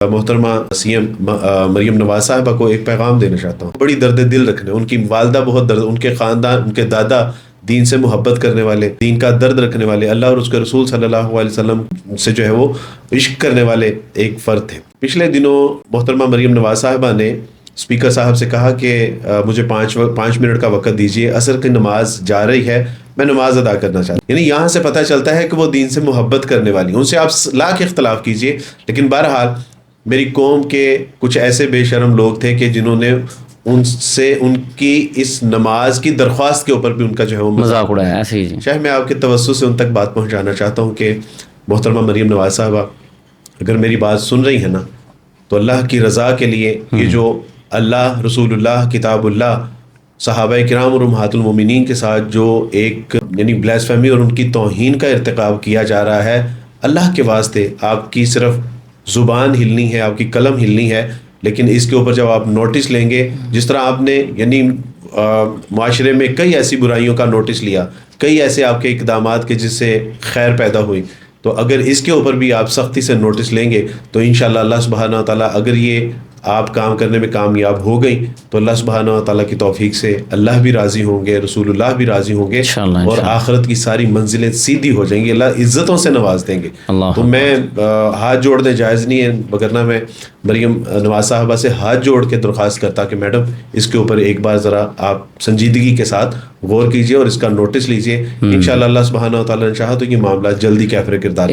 محترمہ CM مریم نواز صاحبہ کو ایک پیغام دینا چاہتا ہوں. بڑی درد دل رکھنے، ان کی والدہ بہت درد، ان کے خاندان، ان کے دادا دین سے محبت کرنے والے، دین کا درد رکھنے والے، اللہ اور اس کے رسول صلی اللہ علیہ وسلم سے جو ہے وہ عشق کرنے والے ایک فرد تھے. پچھلے دنوں محترمہ مریم نواز صاحبہ نے اسپیکر صاحب سے کہا کہ مجھے 5 منٹ کا وقت دیجیے، عصر کی نماز جا رہی ہے، میں نماز ادا کرنا چاہتا ہوں. یعنی یہاں سے پتہ چلتا ہے کہ وہ دین سے محبت کرنے والی. ان سے آپ لاکھ اختلاف کیجیے، لیکن بہرحال میری قوم کے کچھ ایسے بے شرم لوگ تھے کہ جنہوں نے ان سے ان کی اس نماز کی درخواست کے اوپر بھی ان کا جو ہے وہ مذاق اڑایا. ایسے ہی جی. شاید میں آپ کے توسط سے ان تک بات پہنچانا چاہتا ہوں کہ محترمہ مریم نواز صاحبہ اگر میری بات سن رہی ہیں نا، تو اللہ کی رضا کے لیے یہ جو اللہ، رسول اللہ، کتاب اللہ، صحابہ کرام اور امہات المومنین کے ساتھ جو ایک یعنی بلیسفیمی اور ان کی توہین کا ارتکاب کیا جا رہا ہے، اللہ کے واسطے آپ کی صرف زبان ہلنی ہے، آپ کی قلم ہلنی ہے، لیکن اس کے اوپر جب آپ نوٹس لیں گے، جس طرح آپ نے یعنی معاشرے میں کئی ایسی برائیوں کا نوٹس لیا، کئی ایسے آپ کے اقدامات کے جس سے خیر پیدا ہوئی، تو اگر اس کے اوپر بھی آپ سختی سے نوٹس لیں گے تو انشاءاللہ اللہ سبحانہ و تعالیٰ اگر یہ آپ کام کرنے میں کامیاب ہو گئی تو اللہ سبحانہ و تعالیٰ کی توفیق سے اللہ بھی راضی ہوں گے، رسول اللہ بھی راضی ہوں گے، اور آخرت کی ساری منزلیں سیدھی ہو جائیں گی، اللہ عزتوں سے نواز دیں گے. تو میں ہاتھ جوڑنے جائز نہیں ہے، وگرنہ میں مریم نواز صاحبہ سے ہاتھ جوڑ کے درخواست کرتا کہ میڈم اس کے اوپر ایک بار ذرا آپ سنجیدگی کے ساتھ غور کیجئے اور اس کا نوٹس لیجئے. انشاءاللہ اللہ سبحانہ و تعالیٰ نے چاہا تو یہ معاملہ جلدی کیفر کردار